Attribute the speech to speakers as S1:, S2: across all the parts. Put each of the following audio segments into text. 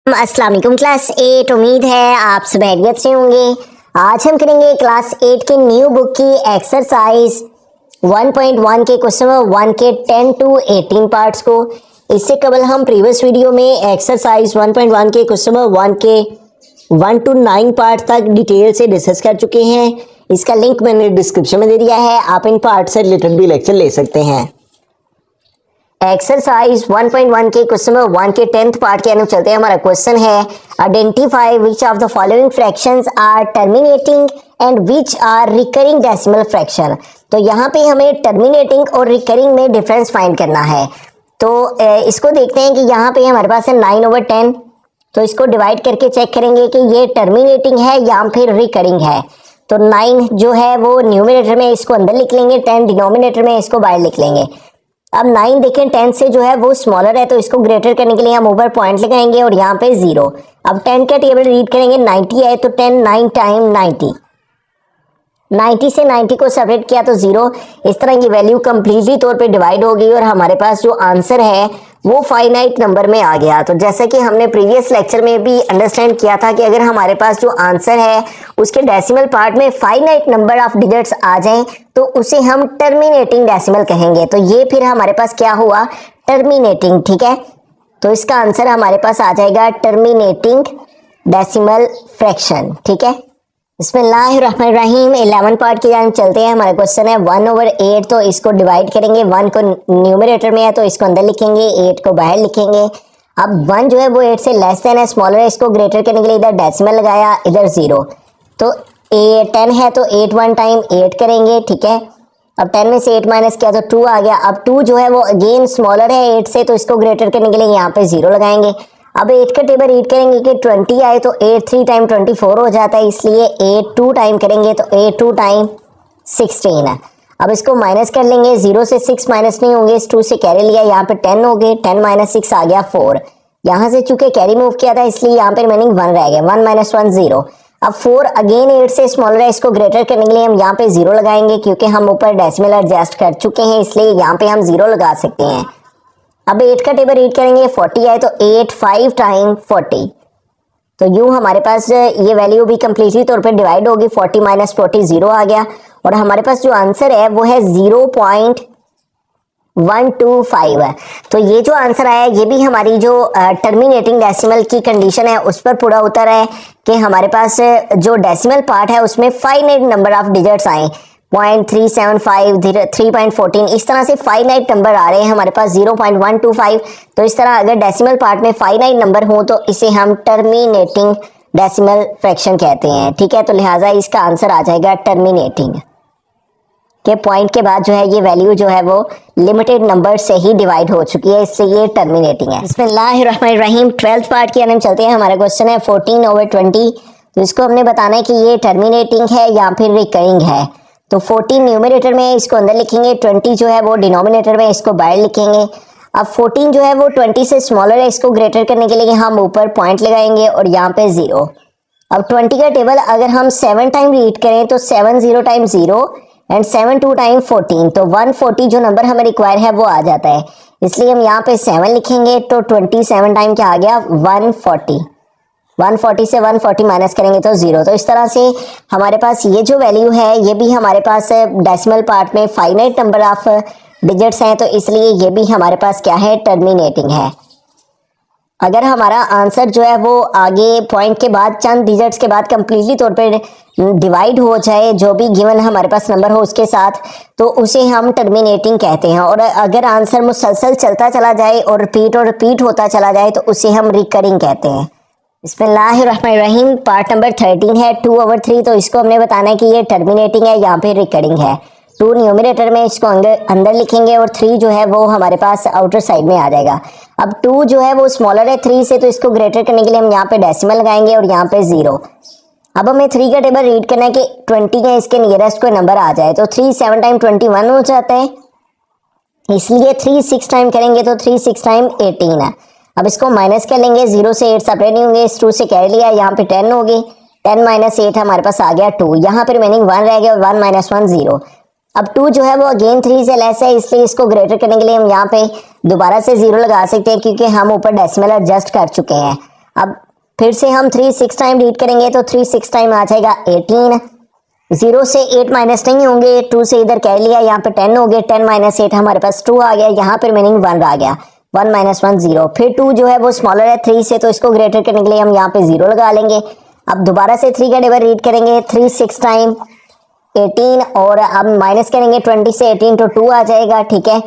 S1: अस्सलाम वालेकुम क्लास 8। उम्मीद है आप सब खैरियत से होंगे। आज हम करेंगे क्लास 8 की न्यू बुक की एक्सरसाइज 1.1 के क्वेश्चन नंबर 1 के 10 to 18 पार्ट्स को। इससे कबल हम प्रीवियस वीडियो में एक्सरसाइज 1.1 के क्वेश्चन नंबर 1 के 1 to 9 पार्ट तक डिटेल से डिस्कस कर चुके हैं। इसका लिंक मैंने डिस्क्रिप्शन में दे दिया है, आप इन पार्ट से रिलेटेड भी लेक्चर ले सकते हैं। एक्सरसाइज 1.1 के क्वेश्चन नंबर 1 के 10th पार्ट के अनुसार चलते हैं। हमारा क्वेश्चन है identify which of the following fractions are terminating and which are recurring decimal fraction. तो यहाँ पे हमें टर्मिनेटिंग और रिकरिंग में डिफरेंस फाइंड करना है। तो इसको देखते हैं कि यहाँ पे हमारे पास है 9/10। तो इसको डिवाइड करके चेक करेंगे कि ये टर्मिनेटिंग है या फिर रिकरिंग है। तो 9 जो है वो न्यूमरेटर में इसको अंदर लिख लेंगे, 10 डिनोमिनेटर में इसको बाहर लिख लेंगे। अब 9 देखें 10 से जो है वो स्मॉलर है, तो इसको ग्रेटर करने के लिए हम ऊपर पॉइंट लगाएंगे और यहाँ पे 0। अब 10 का टेबल रीड करेंगे, 90 है तो 10 9 टाइम 90 से 90 को सेपरेट किया तो 0। इस तरह की वैल्यू कंप्लीटली तौर पे डिवाइड हो गई और हमारे पास जो आंसर है वो फाइनाइट नंबर में आ गया। तो जैसा कि हमने प्रीवियस लेक्चर में भी अंडरस्टैंड किया था कि अगर हमारे पास जो आंसर है उसके डेसिमल पार्ट में फाइनाइट नंबर ऑफ डिजिट्स आ जाएं तो उसे हम टर्मिनेटिंग डेसिमल कहेंगे। तो ये फिर हमारे पास क्या हुआ, टर्मिनेटिंग। ठीक है, तो इसका आंसर हमारे पास आ जाएगा टर्मिनेटिंग डेसिमल फ्रैक्शन। ठीक है, बिस्मिल्लाहिर्रहमानिर्रहीम। 11 पार्ट की जान चलते हैं। हमारा क्वेश्चन है 1/8। तो इसको डिवाइड करेंगे, 1 को न्यूमरेटर में है तो इसको अंदर लिखेंगे, 8 को बाहर लिखेंगे। अब 1 जो है वो 8 से लेस देन है, स्मॉलर है, इसको ग्रेटर करने के लिए इधर डेसिमल लगाया, इधर 0। तो 10 है तो 8 1 टाइम 8 करेंगे। ठीक है, अब 10 में से 8 माइनस किया तो 2 आ गया। अब 2 जो है वो अगेन स्मॉलर है 8 से, तो इसको ग्रेटर करने के लिए यहाँ पे 0 लगाएंगे। अब 8 का टेबल रीड करेंगे कि 20 आए तो 8 3 टाइम 24 हो जाता है, इसलिए 8 2 टाइम करेंगे तो 8 2 टाइम 16 है। अब इसको माइनस कर लेंगे, 0 से 6 माइनस नहीं होंगे, इस 2 से कैरी लिया, यहाँ पे 10 हो गए, 10 माइनस 6 आ गया 4। यहाँ से चूंकि कैरी मूव किया था इसलिए यहाँ पे रिमेनिंग 1 रह गया, 1 - 1 0। अब 4 अगेन 8 से स्मॉलर है, इसको ग्रेटर करने के लिए हम यहाँ पे 0 लगाएंगे, क्योंकि हम ऊपर डेसिमल एडजस्ट कर चुके हैं इसलिए यहाँ पे हम 0 लगा सकते हैं। अब 8 का टेबल रीड करेंगे, 40 आए तो 8 5 टाइम 40। तो यूं हमारे पास ये वैल्यू भी कंप्लीटली तौर पे डिवाइड होगी, 40 - 40 0 आ गया और हमारे पास जो आंसर है वो है 0.125 है। तो ये जो आंसर आया ये भी हमारी जो टर्मिनेटिंग डेसिमल की कंडीशन है उस पर पूरा उतर है कि हमारे पास जो डेसिमल पार्ट है उसमें फाइनाइट नंबर ऑफ डिजिट्स आए, 0.375 3.14, इस तरह से फाइनाइट नंबर आ रहे हैं हमारे पास 0.125। तो इस तरह अगर डेसिमल पार्ट में फाइनाइट नंबर हो तो इसे हम टर्मिनेटिंग डेसिमल फ्रैक्शन कहते हैं। ठीक है, तो लिहाजा इसका आंसर आ जाएगा टर्मिनेटिंग के पॉइंट के बाद जो है ये वैल्यू जो है वो लिमिटेड नंबर से ही डिवाइड हो चुकी है, इसलिए ये टर्मिनेटिंग है। बिस्मिल्लाहिर्रहमानिर्रहीम। 12th पार्ट के अंदर चलते हैं। हमारा क्वेश्चन है 14/20। तो इसको हमने बताना है कि ये टर्मिनेटिंग है या फिर रिकरिंग है। तो 14 न्यूमरेटर में इसको अंदर लिखेंगे, 20 जो है वो डिनोमिनेटर में इसको बाहर लिखेंगे। अब 14 जो है वो 20 से स्मॉलर है, इसको ग्रेटर करने के लिए हम ऊपर पॉइंट लगाएंगे और यहाँ पे 0। अब 20 का टेबल अगर हम 7 टाइम रीड करें तो 7 0 टाइम 0 एंड 7 2 टाइम 14, तो 140 जो नंबर हमें रिक्वायर है वो आ जाता है, इसलिए हम यहाँ पे 7 लिखेंगे। तो 27 टाइम क्या आ गया, 140। 140 से 140 माइनस करेंगे तो 0। तो इस तरह से हमारे पास ये जो वैल्यू है ये भी हमारे पास डेसिमल पार्ट में फाइनाइट नंबर ऑफ डिजिट्स हैं, तो इसलिए ये भी हमारे पास क्या है, टर्मिनेटिंग है। अगर हमारा आंसर जो है वो आगे पॉइंट के बाद चंद डिजिट्स के बाद कंप्लीटली तौर पे डिवाइड हो जाए, जो भी गिवन हमारे पास नंबर हो उसके साथ, तो उसे हम टर्मिनेटिंग कहते हैं। और अगर आंसर मुसलसल चलता चला जाए और रिपीट होता चला जाए तो उसे हम रिकरिंग कहते हैं। बिस्मिल्लाहिर्रहमानिर्रहीम। पार्ट नंबर 13 है 2/3। तो इसको हमने बताना है कि ये टर्मिनेटिंग है या फिर रिकरिंग है। 2 न्यूमरेटर में इसको अंदर लिखेंगे और 3 जो है वो हमारे पास आउटर साइड में आ जाएगा। अब 2 जो है वो स्मॉलर है 3 से, तो इसको ग्रेटर करने के लिए हम यहाँ पे डेसिमल लगाएंगे और यहाँ पे 0। अब हमें 3 का टेबल रीड करना है कि 20 का इसके नियरेस्ट कोई नंबर आ जाए, तो 3 7 टाइम 21 हो जाता है, इसलिए 3 6 टाइम करेंगे तो 3 6 टाइम 18 है। अब इसको माइनस कर लेंगे, 0 से 8 सेपरेट नहीं होंगे, इस 2 से कैरी लिया, यहाँ पे 10 हो गई, 10 - 8 हमारे पास आ गया 2। यहाँ पे रिमेनिंग 1 रह गया और 1 - 1 0। अब 2 जो है वो अगेन 3 से लेस है, इसलिए इसको ग्रेटर करने के लिए हम यहाँ पे दोबारा से 0 लगा सकते हैं, क्योंकि हम ऊपर डेसिमल एडजस्ट कर चुके हैं। अब फिर से हम 3 6 टाइम रीड करेंगे तो 3 6 टाइम आ जाएगा 18। 0 से 8 माइनस नहीं होंगे, 2 से इधर कह लिया, यहाँ पे 10 हो गए, 10 माइनस 8 हमारे पास 2 आ गया, यहाँ पे मीनिंग 1 आ गया, 1 माइनस 1 0। फिर 2 जो है वो स्मॉलर है 3 से, तो इसको ग्रेटर करने के लिए हम यहाँ पे 0 लगा लेंगे। अब दोबारा से 3 का टेबल रीड करेंगे, 3 6 टाइम 18, और अब माइनस करेंगे 20 से 18 तो 2 आ जाएगा, ठीक है।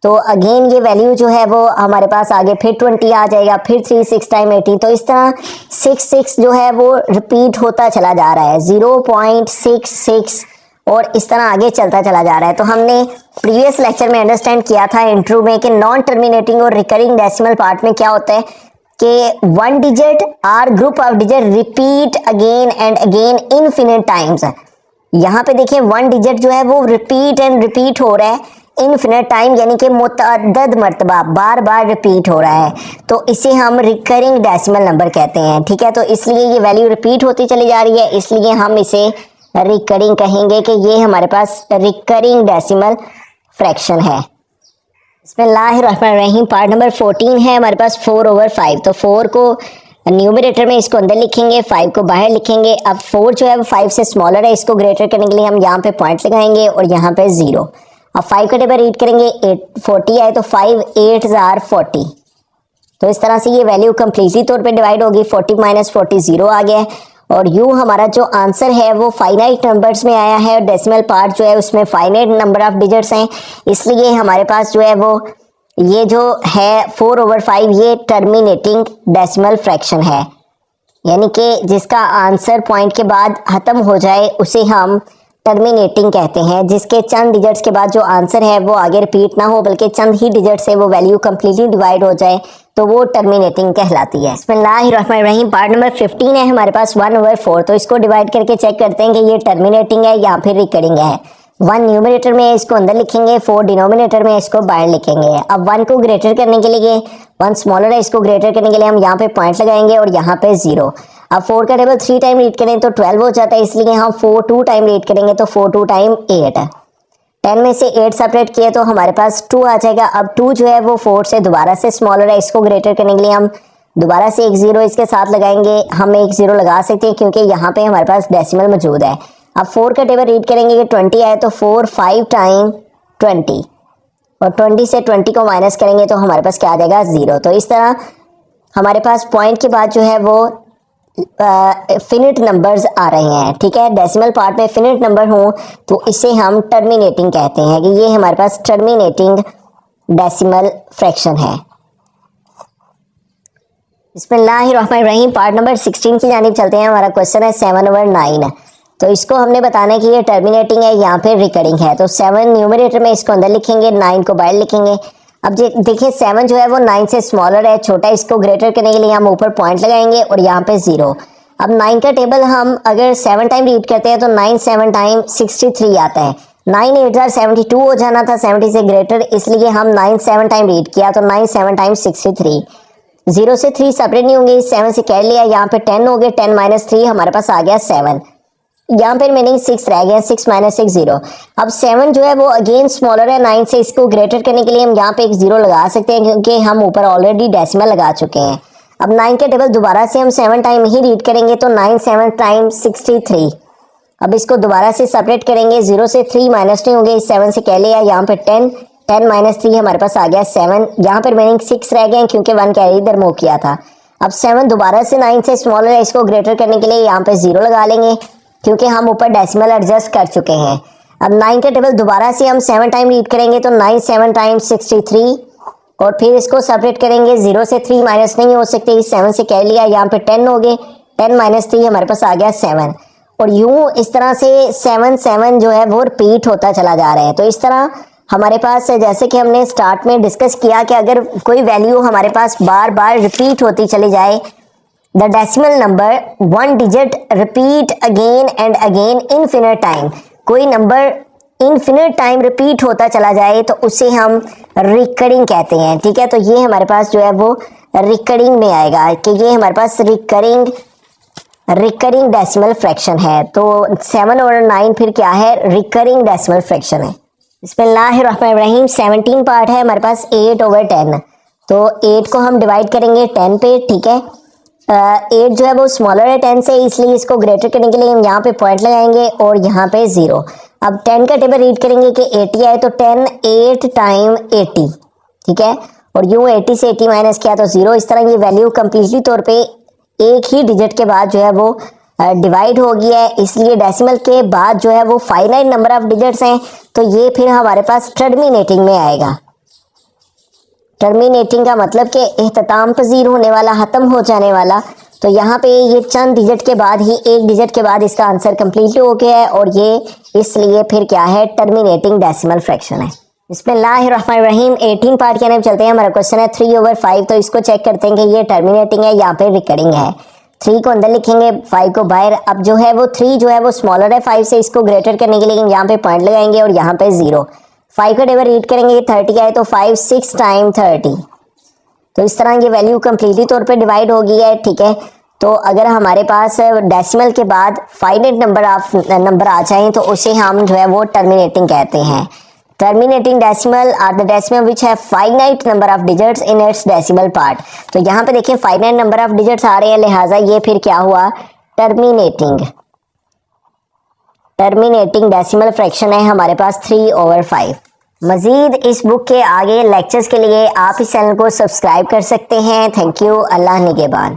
S1: तो अगेन ये वैल्यू जो है वो हमारे पास आगे फिर 20 आ जाएगा, फिर 3 6 टाइम 18, तो इस तरह 6 6 जो है वो रिपीट होता चला जा रहा है, 0.66 और इस तरह आगे चलता चला जा रहा है। तो हमने प्रीवियस लेक्चर में अंडरस्टैंड किया था इंट्रो में कि नॉन टर्मिनेटिंग और रिकरिंग डेसिमल पार्ट में क्या होता है कि one digit or group of digit repeat again and again infinite times. यहाँ पे देखिए वन डिजिट जो है वो रिपीट एंड रिपीट हो रहा है इनफिनिट टाइम, यानी कि मुतअद्दद मर्तबा बार बार रिपीट हो रहा है, तो इसे हम रिकरिंग डेसिमल नंबर कहते हैं, ठीक है। तो इसलिए ये वैल्यू रिपीट होती चली जा रही है, इसलिए हम इसे रिकरिंग कहेंगे कि ये हमारे पास रिकरिंग डेसिमल फ्रैक्शन है। बिस्मिल्लाहिर्रहमानिर्रहीम, पार्ट नंबर 14 है हमारे पास 4/5। तो 4 को न्यूमरेटर में इसको अंदर लिखेंगे, 5 को बाहर लिखेंगे। अब 4 जो है वो 5 से स्मॉलर है, इसको ग्रेटर करने के लिए हम यहाँ पे पॉइंट लगाएंगे और यहाँ पे 0। अब 5 का टेबल रीड करेंगे, 40 आए तो 5 8 जार 40, तो इस तरह से ये वैल्यू कंप्लीटली तौर पे डिवाइड होगी, 40 माइनस 40 0 आ गया है। और यूं हमारा जो आंसर है वो फाइनाइट नंबर्स में आया है, डेसिमल पार्ट जो है उसमें फाइनाइट नंबर ऑफ डिजिट्स हैं, इसलिए हमारे पास जो है वो ये जो है 4/5 ये टर्मिनेटिंग डेसिमल फ्रैक्शन है, यानी कि जिसका आंसर पॉइंट के बाद खत्म हो जाए उसे हम टर्मिनेटिंग कहते हैं, जिसके चंद डिजिट्स के बाद जो आंसर है वो आगे रिपीट ना हो बल्कि चंद ही डिजिट से वो वैल्यू कंप्लीटली डिवाइड हो जाए, तो वो टर्मिनेटिंग कहलाती है। बिस्मिल्लाहिर्रहमानिर्रहीम, पार्ट नंबर 15 है हमारे पास 1/4। तो इसको डिवाइड करके चेक करते हैं कि ये टर्मिनेटिंग है या फिर रिकरिंग है। 1 न्यूमरेटर में इसको अंदर लिखेंगे, 4 डिनोमिनेटर में इसको बाहर लिखेंगे। अब 1 को ग्रेटर करने के लिए 1 स्मॉलर है, इसको ग्रेटर करने के लिए हम यहाँ पे पॉइंट लगाएंगे और यहाँ पे 0। अब 4 का टेबल 3 टाइम रीड करें तो 12 हो जाता है, इसलिए हम 4 2 टाइम रीड करेंगे तो 4 2 टाइम 8। 10 में से 8 सेपरेट किए तो हमारे पास 2 आ जाएगा। अब 2 जो है वो 4 से दोबारा से स्मॉलर है, इसको ग्रेटर करने के लिए हम दोबारा से एक 0 इसके साथ लगाएंगे। हम एक 0 लगा सकते हैं क्योंकि यहाँ पे हमारे पास डेसिमल मौजूद है। अब 4 का टेबल रीड करेंगे कि 20 आए तो 4 5 टाइम 20, और 20 से 20 को माइनस करेंगे तो हमारे पास क्या आ जाएगा 0। तो इस तरह हमारे पास पॉइंट के बाद जो है वो फिनिट नंबर्स आ रहे हैं, ठीक है। डेसिमल पार्ट में फिनिट नंबर हो तो इसे हम टर्मिनेटिंग कहते हैं कि ये हमारे पास टर्मिनेटिंग डेसिमल फ्रैक्शन है। बिस्मिल्लाहिर्रहमानिर्रहीम, पार्ट नंबर 16 की जानिब चलते हैं। हमारा क्वेश्चन है 7/9। तो इसको हमने बताना है कि ये टर्मिनेटिंग है या फिर रिकरिंग है। तो 7 न्यूमरेटर में इसको अंदर लिखेंगे, 9 को बाहर लिखेंगे। अब देखिए 7 जो है वो 9 से स्मॉलर है, छोटा, इसको ग्रेटर करने के लिए हम ऊपर पॉइंट लगाएंगे और यहाँ पे 0। अब 9 का टेबल हम अगर 7 टाइम रीड करते हैं तो 9 7 टाइम 63 आता है। 9 8 जार 72 हो जाना था 70 से ग्रेटर, इसलिए हम 9 7 टाइम रीड किया तो 9 7 टाइम 63। 0 से 3 सेपरेट नहीं होंगे, 7 से कह लिया, यहाँ पे 10 हो गए, 10 माइनस 3 हमारे पास आ गया 7। यहाँ पर मीनिंग 6 रह गया, 6 माइनस 6 0। अब 7 जो है वो अगेन स्मॉलर है 9 से, इसको ग्रेटर करने के लिए हम यहाँ पे एक 0 लगा सकते हैं क्योंकि हम ऊपर ऑलरेडी डेसिमल लगा चुके हैं। अब 9 के टेबल दोबारा से हम 7 टाइम ही रीड करेंगे तो 9 7 टाइम 63। अब इसको दोबारा से सेपरेट करेंगे, 0 से 3 माइनस नहीं होंगे, 7 से कह लिया, यहाँ पे 10 माइनस 3 हमारे पास आ गया 7। यहाँ पर मीनिंग 6 रह गए क्योंकि 1 कैरी इधर मूव किया था। अब 7 दोबारा से 9 से स्मॉलर है, इसको ग्रेटर करने के लिए यहाँ पे 0 लगा लेंगे क्योंकि हम ऊपर डेसिमल एडजस्ट कर चुके हैं। अब 9 के टेबल दोबारा से हम 7 टाइम रीड करेंगे तो 9 7 टाइम 63, और फिर इसको सेपरेट करेंगे, 0 से 3 माइनस नहीं हो सकते, 7 से कह लिया, यहाँ पे 10 हो गए, 10 माइनस 3 हमारे पास आ गया 7। और यूं इस तरह से 7 7 जो है वो रिपीट होता चला जा रहा है। तो इस तरह हमारे पास जैसे कि हमने स्टार्ट में डिस्कस किया कि अगर कोई वैल्यू हमारे पास बार बार रिपीट होती चली जाए, the decimal number 1 digit repeat again and again infinite time, कोई नंबर इनफिनिट टाइम रिपीट होता चला जाए तो उसे हम रिकरिंग कहते हैं, ठीक है। तो ये हमारे पास जो है वो रिकरिंग में आएगा कि ये हमारे पास रिकरिंग डेसिमल फ्रैक्शन है। तो 7 और 9 फिर क्या है, रिकरिंग डेसिमल फ्रैक्शन है। बिस्मिल्लाहिर्रहमानिर्रहीम, 17 पार्ट है हमारे पास 8/10। तो 8 को हम डिवाइड करेंगे 10 पे, ठीक है। 8 जो है वो स्मॉलर है 10 से, इसलिए इसको ग्रेटर करने के लिए हम यहाँ पे पॉइंट लगाएंगे और यहाँ पे 0। अब 10 का टेबल रीड करेंगे कि 80 आए तो 10 8 टाइम 80, ठीक है, और यूं 80 से 80 माइनस किया तो 0। इस तरह ये वैल्यू कंप्लीटली तौर पे एक ही डिजिट के बाद जो है वो डिवाइड हो गया है, इसलिए डेसिमल के बाद जो है वो फाइनाइट नंबर ऑफ डिजिट्स हैं, तो ये फिर हमारे पास टर्मिनेटिंग में आएगा। टर्मिनेटिंग का मतलब कि इख्तिताम पजीर होने वाला, ख़त्म हो जाने वाला। तो यहाँ पे ये चंद डिजिट के बाद ही, एक डिजिट के बाद इसका आंसर कंप्लीट हो गया है, और ये इसलिए फिर क्या है, टर्मिनेटिंग डेसिमल फ्रैक्शन है। बिस्मिल्लाहिर्रहमानिर्रहीम। 18 पार्ट के अंदर चलते हैं। हमारा क्वेश्चन है 3/5, तो इसको चेक करते हैं कि ये टर्मिनेटिंग है, यहाँ पे रिकरिंग है। 3 को अंदर लिखेंगे, 5 को बाहर। अब जो है वो 3 जो है वो स्मॉलर है 5 से, इसको ग्रेटर करने के लिए यहाँ पे पॉइंट लगाएंगे और यहाँ पे 0। 5 का टेबल रीड करेंगे, 30 आए तो 5 6 टाइम 30। तो इस तरह ये वैल्यू कंप्लीटली तौर पे डिवाइड हो गई है, ठीक है। तो अगर हमारे पास डेसिमल के बाद फाइनाइट नंबर आ जाए तो उसे हम जो है वो टर्मिनेटिंग कहते हैं। Terminating decimal are the decimal which है finite number of digits in its decimal part. तो यहाँ पे देखिए फाइनाइट नंबर ऑफ डिजिट्स आ रहे हैं, लिहाजा ये फिर क्या हुआ, टर्मिनेटिंग डेसिमल फ्रैक्शन है हमारे पास 3/5। मजीद इस बुक के आगे लेक्चर्स के लिए आप इस चैनल को सब्सक्राइब कर सकते हैं। Thank you. अल्लाह निगहबान।